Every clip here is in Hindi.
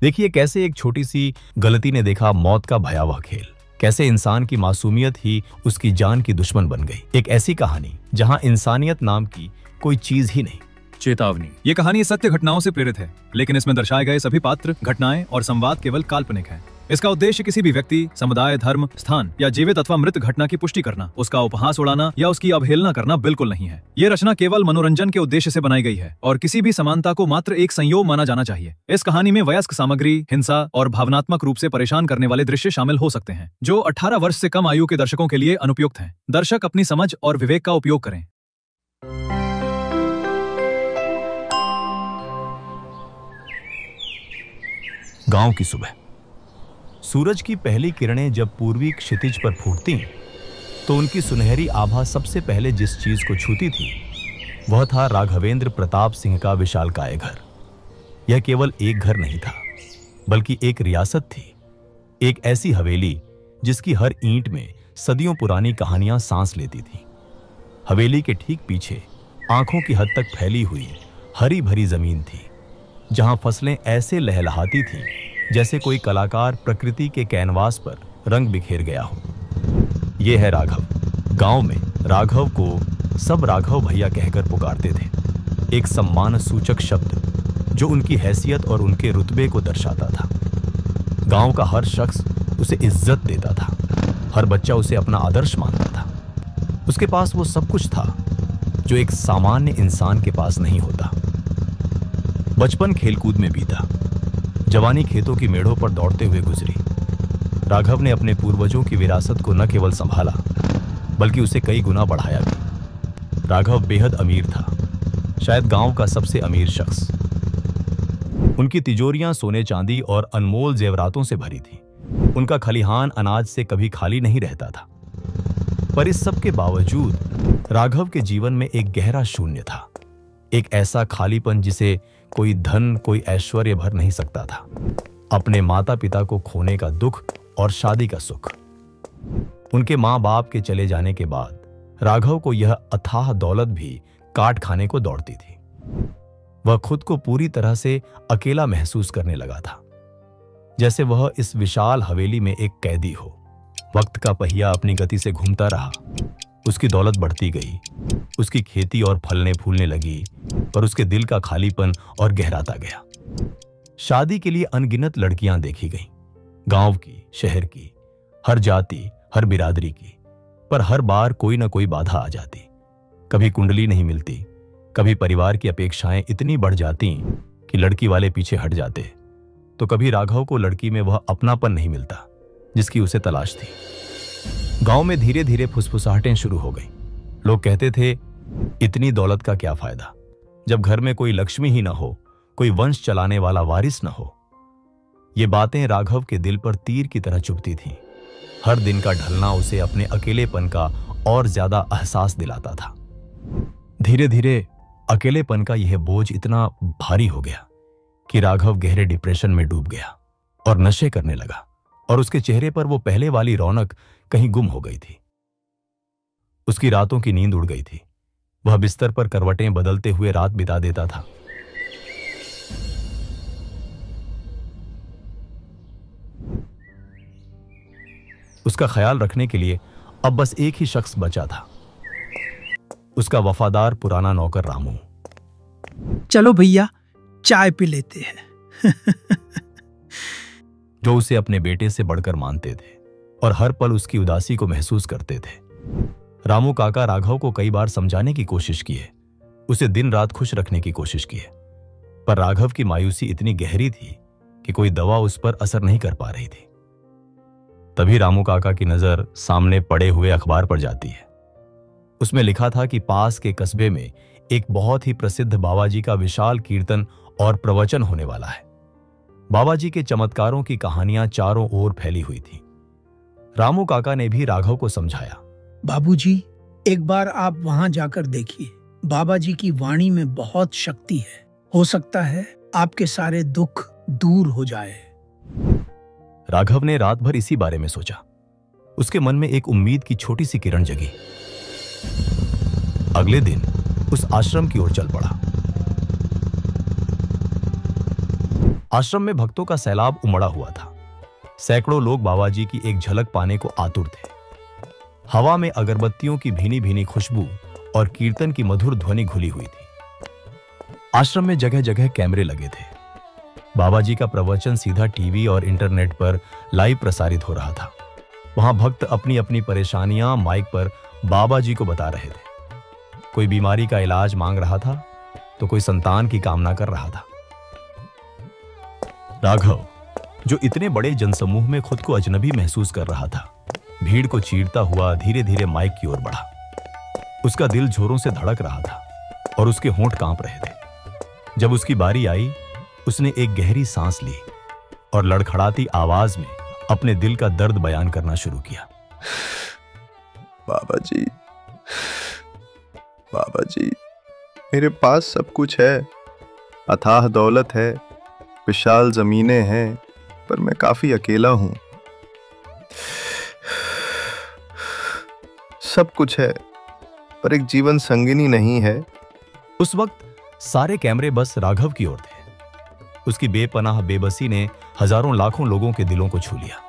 देखिए कैसे एक छोटी सी गलती ने देखा मौत का भयावह खेल, कैसे इंसान की मासूमियत ही उसकी जान की दुश्मन बन गई। एक ऐसी कहानी जहां इंसानियत नाम की कोई चीज ही नहीं। चेतावनी, ये कहानी सत्य घटनाओं से प्रेरित है, लेकिन इसमें दर्शाए गए सभी पात्र, घटनाएं और संवाद केवल काल्पनिक हैं। इसका उद्देश्य किसी भी व्यक्ति, समुदाय, धर्म, स्थान या जीवित अथवा मृत घटना की पुष्टि करना, उसका उपहास उड़ाना या उसकी अवहेलना करना बिल्कुल नहीं है। ये रचना केवल मनोरंजन के उद्देश्य से बनाई गई है और किसी भी समानता को मात्र एक संयोग माना जाना चाहिए। इस कहानी में वयस्क सामग्री, हिंसा और भावनात्मक रूप से परेशान करने वाले दृश्य शामिल हो सकते हैं, जो 18 वर्ष से कम आयु के दर्शकों के लिए अनुपयुक्त हैं। दर्शक अपनी समझ और विवेक का उपयोग करें। गांव की सुबह, सूरज की पहली किरणें जब पूर्वी क्षितिज पर फूटती तो उनकी सुनहरी आभा सबसे पहले जिस चीज को छूती थी वह था राघवेंद्र प्रताप सिंह का विशालकाय घर। यह केवल एक घर नहीं था, बल्कि एक रियासत थी, एक ऐसी हवेली जिसकी हर ईंट में सदियों पुरानी कहानियां सांस लेती थी। हवेली के ठीक पीछे आंखों की हद तक फैली हुई हरी भरी जमीन थी, जहां फसलें ऐसे लहलहाती थीं जैसे कोई कलाकार प्रकृति के कैनवास पर रंग बिखेर गया हो। यह है राघव। गांव में राघव को सब राघव भैया कहकर पुकारते थे, एक सम्मान सूचक शब्द जो उनकी हैसियत और उनके रुतबे को दर्शाता था। गांव का हर शख्स उसे इज्जत देता था, हर बच्चा उसे अपना आदर्श मानता था। उसके पास वो सब कुछ था जो एक सामान्य इंसान के पास नहीं होता। बचपन खेलकूद में बीता, जवानी खेतों की मेड़ों पर दौड़ते हुए गुजरी। राघव ने अपने पूर्वजों की विरासत को न केवल संभाला बल्कि उसे कई गुना बढ़ाया भी। राघव बेहद अमीर था, शायद गांव का सबसे अमीर शख्स। उनकी तिजोरियां सोने चांदी और अनमोल जेवरातों से भरी थी। उनका खलिहान अनाज से कभी खाली नहीं रहता था। पर इस सब के बावजूद राघव के जीवन में एक गहरा शून्य था, एक ऐसा खालीपन जिसे कोई धन, कोई ऐश्वर्य भर नहीं सकता था। अपने माता पिता को खोने का दुख और शादी का सुख। उनके माँ बाप के चले जाने के बाद राघव को यह अथाह दौलत भी काट खाने को दौड़ती थी। वह खुद को पूरी तरह से अकेला महसूस करने लगा था, जैसे वह इस विशाल हवेली में एक कैदी हो। वक्त का पहिया अपनी गति से घूमता रहा। उसकी दौलत बढ़ती गई, उसकी खेती और फलने फूलने लगी, पर उसके दिल का खालीपन और गहराता गया। शादी के लिए अनगिनत लड़कियां देखी गईं, गांव की, शहर की, हर जाति, हर बिरादरी की, पर हर बार कोई ना कोई बाधा आ जाती। कभी कुंडली नहीं मिलती, कभी परिवार की अपेक्षाएं इतनी बढ़ जाती कि लड़की वाले पीछे हट जाते, तो कभी राघव को लड़की में वह अपनापन नहीं मिलता जिसकी उसे तलाश थी। गांव में धीरे धीरे फुसफुसाहटें शुरू हो गई। लोग कहते थे, इतनी दौलत का क्या फायदा जब घर में कोई लक्ष्मी ही ना हो, कोई वंश चलाने वाला वारिस ना हो। ये बातें राघव के दिल पर तीर की तरह चुभती थीं। हर दिन का ढलना उसे अपने अकेलेपन का और ज्यादा एहसास दिलाता था। धीरे धीरे अकेलेपन का यह बोझ इतना भारी हो गया कि राघव गहरे डिप्रेशन में डूब गया और नशे करने लगा, और उसके चेहरे पर वो पहले वाली रौनक कहीं गुम हो गई थी। उसकी रातों की नींद उड़ गई थी। वह बिस्तर पर करवटें बदलते हुए रात बिता देता था। उसका ख्याल रखने के लिए अब बस एक ही शख्स बचा था, उसका वफादार पुराना नौकर रामू। चलो भैया, चाय पी लेते हैं। जो उसे अपने बेटे से बढ़कर मानते थे और हर पल उसकी उदासी को महसूस करते थे। रामू काका राघव को कई बार समझाने की कोशिश की है, उसे दिन रात खुश रखने की कोशिश की है, पर राघव की मायूसी इतनी गहरी थी कि कोई दवा उस पर असर नहीं कर पा रही थी। तभी रामू काका की नजर सामने पड़े हुए अखबार पर जाती है। उसमें लिखा था कि पास के कस्बे में एक बहुत ही प्रसिद्ध बाबाजी का विशाल कीर्तन और प्रवचन होने वाला है। बाबाजी के चमत्कारों की कहानियां चारों ओर फैली हुई थी। रामू काका ने भी राघव को समझाया, बाबूजी, एक बार आप वहां जाकर देखिए। बाबाजी की वाणी में बहुत शक्ति है। हो सकता है आपके सारे दुख दूर हो जाए। राघव ने रात भर इसी बारे में सोचा। उसके मन में एक उम्मीद की छोटी सी किरण जगी। अगले दिन उस आश्रम की ओर चल पड़ा। आश्रम में भक्तों का सैलाब उमड़ा हुआ था। सैकड़ों लोग बाबा जी की एक झलक पाने को आतुर थे। हवा में अगरबत्तियों की भीनी भीनी खुशबू और कीर्तन की मधुर ध्वनि घुली हुई थी। आश्रम में जगह जगह कैमरे लगे थे। बाबा जी का प्रवचन सीधा टीवी और इंटरनेट पर लाइव प्रसारित हो रहा था। वहां भक्त अपनी अपनी परेशानियां माइक पर बाबा जी को बता रहे थे। कोई बीमारी का इलाज मांग रहा था तो कोई संतान की कामना कर रहा था। राघव, जो इतने बड़े जनसमूह में खुद को अजनबी महसूस कर रहा था, भीड़ को चीरता हुआ धीरे धीरे माइक की ओर बढ़ा। उसका दिल जोरों से धड़क रहा था और उसके होंठ कांप रहे थे। जब उसकी बारी आई, उसने एक गहरी सांस ली और लड़खड़ाती आवाज में अपने दिल का दर्द बयान करना शुरू किया। बाबा जी, मेरे पास सब कुछ है, अथाह दौलत है, विशाल जमीनें हैं, पर मैं काफी अकेला हूं। सब कुछ है, पर एक जीवन संगिनी नहीं है। उस वक्त सारे कैमरे बस राघव की ओर थे। उसकी बेपनाह बेबसी ने हजारों लाखों लोगों के दिलों को छू लिया।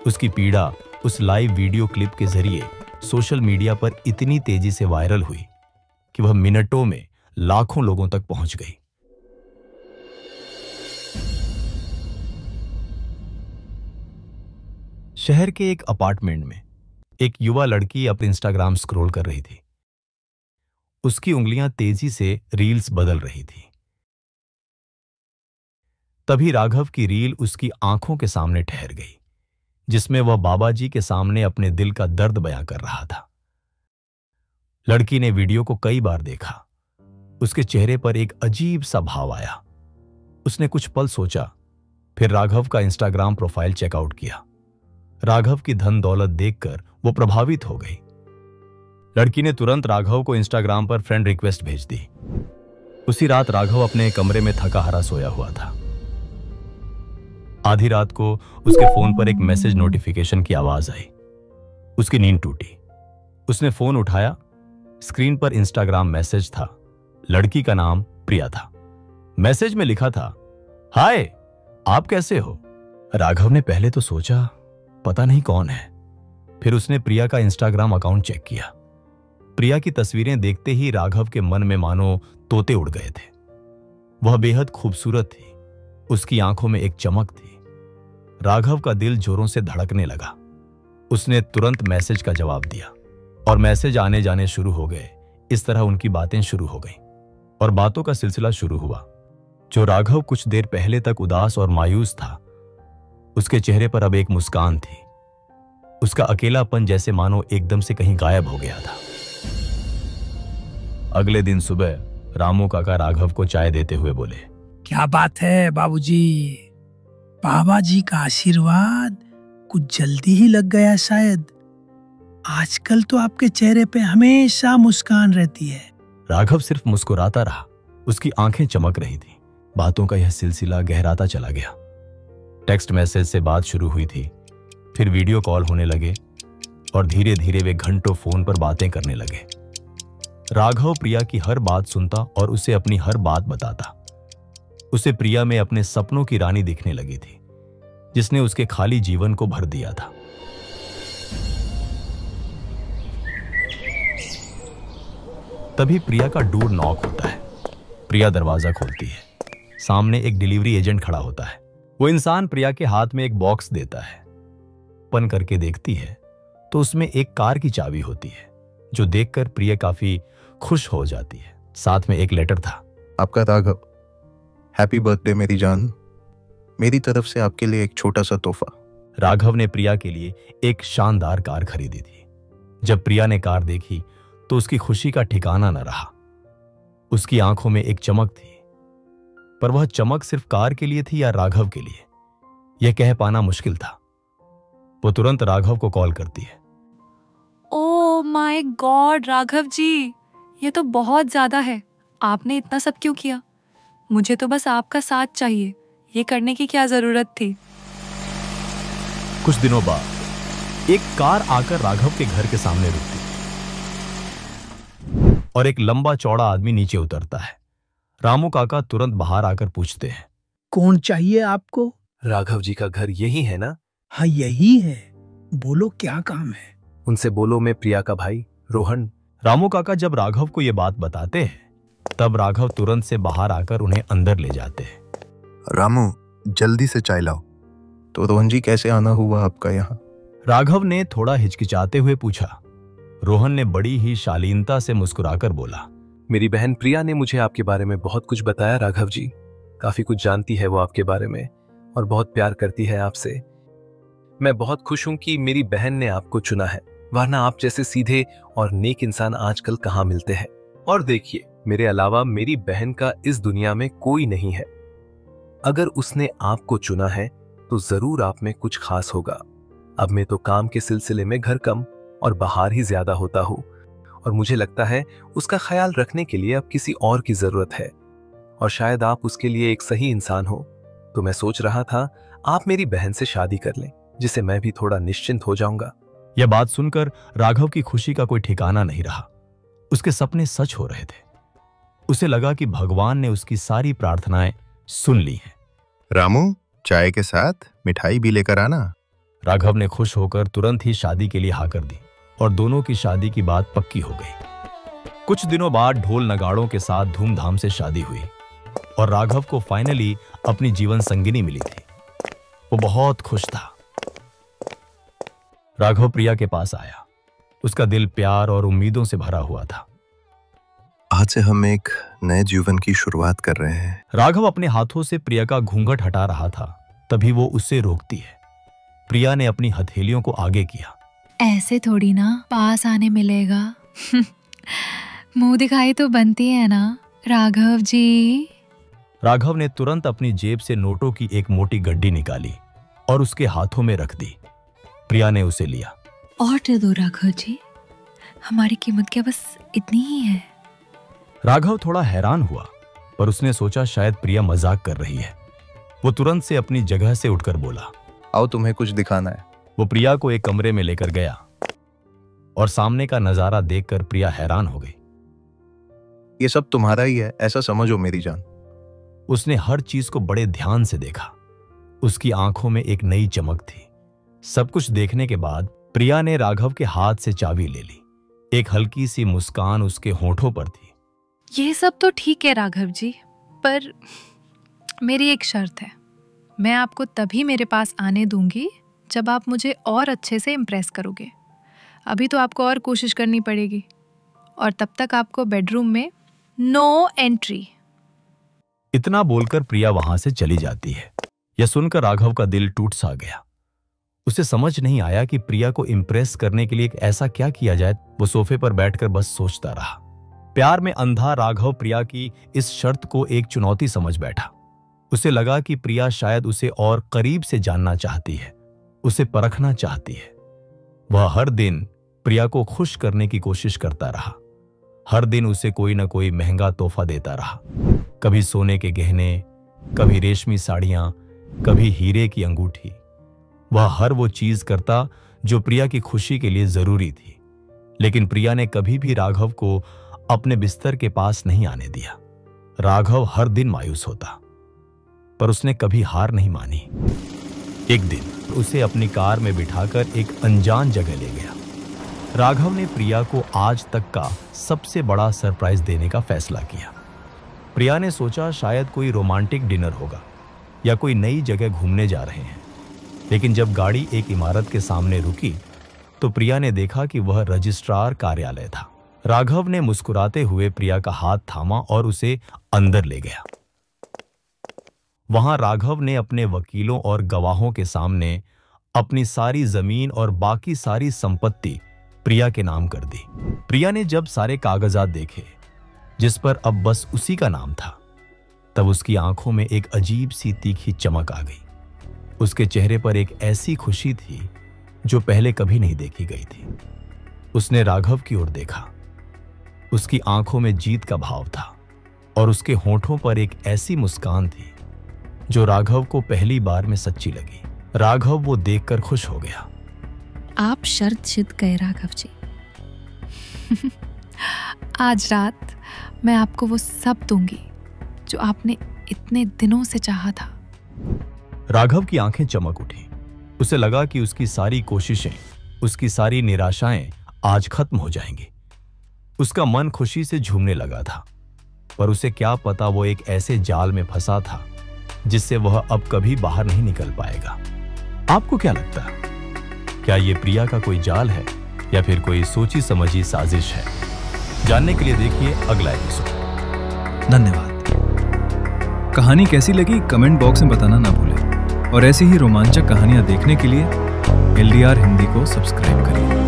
उसकी पीड़ा उस लाइव वीडियो क्लिप के जरिए सोशल मीडिया पर इतनी तेजी से वायरल हुई कि वह मिनटों में लाखों लोगों तक पहुंच गई। शहर के एक अपार्टमेंट में एक युवा लड़की अपने इंस्टाग्राम स्क्रॉल कर रही थी। उसकी उंगलियां तेजी से रील्स बदल रही थी। तभी राघव की रील उसकी आंखों के सामने ठहर गई, जिसमें वह बाबा जी के सामने अपने दिल का दर्द बयां कर रहा था। लड़की ने वीडियो को कई बार देखा। उसके चेहरे पर एक अजीब सा भाव आया। उसने कुछ पल सोचा, फिर राघव का इंस्टाग्राम प्रोफाइल चेकआउट किया। राघव की धन दौलत देखकर वो प्रभावित हो गई। लड़की ने तुरंत राघव को इंस्टाग्राम पर फ्रेंड रिक्वेस्ट भेज दी। उसी रात राघव अपने कमरे में थका हारा सोया हुआ था। आधी रात को उसके फोन पर एक मैसेज नोटिफिकेशन की आवाज आई। उसकी नींद टूटी। उसने फोन उठाया। स्क्रीन पर इंस्टाग्राम मैसेज था। लड़की का नाम प्रिया था। मैसेज में लिखा था, हाय, आप कैसे हो? राघव ने पहले तो सोचा पता नहीं कौन है। फिर उसने प्रिया का इंस्टाग्राम अकाउंट चेक किया। प्रिया की तस्वीरें देखते ही राघव के मन में मानो तोते उड़ गए थे। वह बेहद खूबसूरत थी। उसकी आंखों में एक चमक थी। राघव का दिल जोरों से धड़कने लगा। उसने तुरंत मैसेज का जवाब दिया और मैसेज आने जाने शुरू हो गए। इस तरह उनकी बातें शुरू हो गईं और बातों का सिलसिला शुरू हुआ। जो राघव कुछ देर पहले तक उदास और मायूस था, उसके चेहरे पर अब एक मुस्कान थी। उसका अकेलापन जैसे मानो एकदम से कहीं गायब हो गया था। अगले दिन सुबह रामू काका राघव को चाय देते हुए बोले, क्या बात है बाबूजी, बाबा जी का आशीर्वाद कुछ जल्दी ही लग गया शायद। आजकल तो आपके चेहरे पे हमेशा मुस्कान रहती है। राघव सिर्फ मुस्कुराता रहा। उसकी आंखें चमक रही थी। बातों का यह सिलसिला गहराता चला गया। टेक्स्ट मैसेज से बात शुरू हुई थी, फिर वीडियो कॉल होने लगे और धीरे धीरे वे घंटों फोन पर बातें करने लगे। राघव प्रिया की हर बात सुनता और उसे अपनी हर बात बताता। उसे प्रिया में अपने सपनों की रानी दिखने लगी थी, जिसने उसके खाली जीवन को भर दिया था। तभी प्रिया का डोर नॉक होता है। प्रिया दरवाजा खोलती है। सामने एक डिलीवरी एजेंट खड़ा होता है। वो इंसान प्रिया के हाथ में एक बॉक्स देता है। ओपन करके देखती है तो उसमें एक कार की चाबी होती है, जो देखकर प्रिया काफी खुश हो जाती है। साथ में एक लेटर था। आपका राघव, हैप्पी बर्थडे मेरी जान। मेरी तरफ से आपके लिए एक छोटा सा तोहफा। राघव ने प्रिया के लिए एक शानदार कार खरीदी थी। जब प्रिया ने कार देखी तो उसकी खुशी का ठिकाना न रहा। उसकी आंखों में एक चमक थी, पर वह चमक सिर्फ कार के लिए थी या राघव के लिए, यह कह पाना मुश्किल था। वो तुरंत राघव को कॉल करती है। Oh my God Raghav ji, ये तो बहुत ज्यादा है। आपने इतना सब क्यों किया? मुझे तो बस आपका साथ चाहिए। ये करने की क्या जरूरत थी? कुछ दिनों बाद एक कार आकर राघव के घर के सामने रुकती और एक लंबा चौड़ा आदमी नीचे उतरता है। रामू काका तुरंत बाहर आकर पूछते हैं, कौन चाहिए आपको? राघव जी का घर यही है ना? हाँ यही है, बोलो क्या काम है? उनसे बोलो मैं प्रिया का भाई रोहन। रामू काका जब राघव को ये बात बताते हैं तब राघव तुरंत से बाहर आकर उन्हें अंदर ले जाते हैं। रामू, जल्दी से चाय लाओ। तो रोहन जी, कैसे आना हुआ आपका यहाँ? राघव ने थोड़ा हिचकिचाते हुए पूछा। रोहन ने बड़ी ही शालीनता से मुस्कुराकर बोला, मेरी बहन प्रिया ने मुझे आपके बारे में बहुत कुछ बताया राघव जी। काफी कुछ जानती है वो आपके बारे में और बहुत प्यार करती है आपसे। मैं बहुत खुश हूं कि मेरी बहन ने आपको चुना है, वरना आप जैसे सीधे और नेक इंसान आजकल कहाँ मिलते हैं। और देखिए, मेरे अलावा मेरी बहन का इस दुनिया में कोई नहीं है। अगर उसने आपको चुना है तो जरूर आप में कुछ खास होगा। अब मैं तो काम के सिलसिले में घर कम और बाहर ही ज्यादा होता हूँ और मुझे लगता है उसका ख्याल रखने के लिए अब किसी और की जरूरत है और शायद आप उसके लिए एक सही इंसान हो। तो मैं सोच रहा था आप मेरी बहन से शादी कर लें, जिससे मैं भी थोड़ा निश्चिंत हो जाऊंगा। यह बात सुनकर राघव की खुशी का कोई ठिकाना नहीं रहा। उसके सपने सच हो रहे थे। उसे लगा कि भगवान ने उसकी सारी प्रार्थनाएं सुन ली हैं। रामू, चाय के साथ मिठाई भी लेकर आना। राघव ने खुश होकर तुरंत ही शादी के लिए हाँ कर दी और दोनों की शादी की बात पक्की हो गई। कुछ दिनों बाद ढोल नगाड़ों के साथ धूमधाम से शादी हुई और राघव को फाइनली अपनी जीवन संगिनी मिली थी। वो बहुत खुश था। राघव प्रिया के पास आया। उसका दिल प्यार और उम्मीदों से भरा हुआ था। आज से हम एक नए जीवन की शुरुआत कर रहे हैं। राघव अपने हाथों से प्रिया का घूंघट हटा रहा था, तभी वो उससे रोकती है। प्रिया ने अपनी हथेलियों को आगे किया। ऐसे थोड़ी ना पास आने मिलेगा। मुंह दिखाई तो बनती है ना राघव जी। राघव ने तुरंत अपनी जेब से नोटों की एक मोटी गड्डी निकाली और उसके हाथों में रख दी। प्रिया ने उसे लिया। और दे दो राघव जी, हमारी कीमत क्या बस इतनी ही है? राघव थोड़ा हैरान हुआ, पर उसने सोचा शायद प्रिया मजाक कर रही है। वो तुरंत से अपनी जगह से उठकर बोला, आओ तुम्हें कुछ दिखाना है। वो प्रिया को एक कमरे में लेकर गया और सामने का नजारा देखकर प्रिया हैरान हो गई। ये सब तुम्हारा ही है, ऐसा समझो मेरी जान। उसने हर चीज को बड़े ध्यान से देखा। उसकी आंखों में एक नई चमक थी। सब कुछ देखने के बाद प्रिया ने राघव के हाथ से चाबी ले ली। एक हल्की सी मुस्कान उसके होठों पर थी। ये सब तो ठीक है राघव जी, पर मेरी एक शर्त है। मैं आपको तभी मेरे पास आने दूंगी जब आप मुझे और अच्छे से इम्प्रेस करोगे। अभी तो आपको और कोशिश करनी पड़ेगी और तब तक आपको बेडरूम में नो एंट्री। इतना बोलकर प्रिया वहां से चली जाती है। यह सुनकर राघव का दिल टूट सा गया। उसे समझ नहीं आया कि प्रिया को इम्प्रेस करने के लिए ऐसा क्या किया जाए। वो सोफे पर बैठकर बस सोचता रहा। प्यार में अंधा राघव प्रिया की इस शर्त को एक चुनौती समझ बैठा। उसे लगा कि प्रिया शायद उसे और करीब से जानना चाहती है, उसे परखना चाहती है। वह हर दिन प्रिया को खुश करने की कोशिश करता रहा। हर दिन उसे कोई न कोई महंगा तोहफा देता रहा। कभी सोने के गहने, कभी रेशमी साड़ियां, कभी हीरे की अंगूठी। वह हर वो चीज करता जो प्रिया की खुशी के लिए जरूरी थी। लेकिन प्रिया ने कभी भी राघव को अपने बिस्तर के पास नहीं आने दिया। राघव हर दिन मायूस होता, पर उसने कभी हार नहीं मानी। एक दिन उसे अपनी कार में बिठाकर एक अनजान जगह ले गया। राघव ने प्रिया को आज तक का सबसे बड़ा सरप्राइज देने का फैसला किया। प्रिया ने सोचा शायद कोई रोमांटिक डिनर होगा या कोई नई जगह घूमने जा रहे हैं। लेकिन जब गाड़ी एक इमारत के सामने रुकी तो प्रिया ने देखा कि वह रजिस्ट्रार कार्यालय था। राघव ने मुस्कुराते हुए प्रिया का हाथ थामा और उसे अंदर ले गया। वहां राघव ने अपने वकीलों और गवाहों के सामने अपनी सारी जमीन और बाकी सारी संपत्ति प्रिया के नाम कर दी। प्रिया ने जब सारे कागजात देखे, जिस पर अब बस उसी का नाम था, तब उसकी आंखों में एक अजीब सी तीखी चमक आ गई। उसके चेहरे पर एक ऐसी खुशी थी जो पहले कभी नहीं देखी गई थी। उसने राघव की ओर देखा। उसकी आंखों में जीत का भाव था और उसके होठों पर एक ऐसी मुस्कान थी जो राघव को पहली बार में सच्ची लगी। राघव वो देखकर खुश हो गया। आप शर्त जित गए राघव जी। आज रात मैं आपको वो सब दूंगी जो आपने इतने दिनों से चाहा था। राघव की आंखें चमक उठी। उसे लगा कि उसकी सारी कोशिशें, उसकी सारी निराशाएं आज खत्म हो जाएंगी। उसका मन खुशी से झूमने लगा था, पर उसे क्या पता वो एक ऐसे जाल में फंसा था जिससे वह अब कभी बाहर नहीं निकल पाएगा। आपको क्या लगता है, क्या ये प्रिया का कोई जाल है या फिर कोई सोची समझी साजिश है? जानने के लिए देखिए अगला एपिसोड। धन्यवाद। कहानी कैसी लगी कमेंट बॉक्स में बताना ना भूलें और ऐसी ही रोमांचक कहानियां देखने के लिए LDR हिंदी को सब्सक्राइब करिए।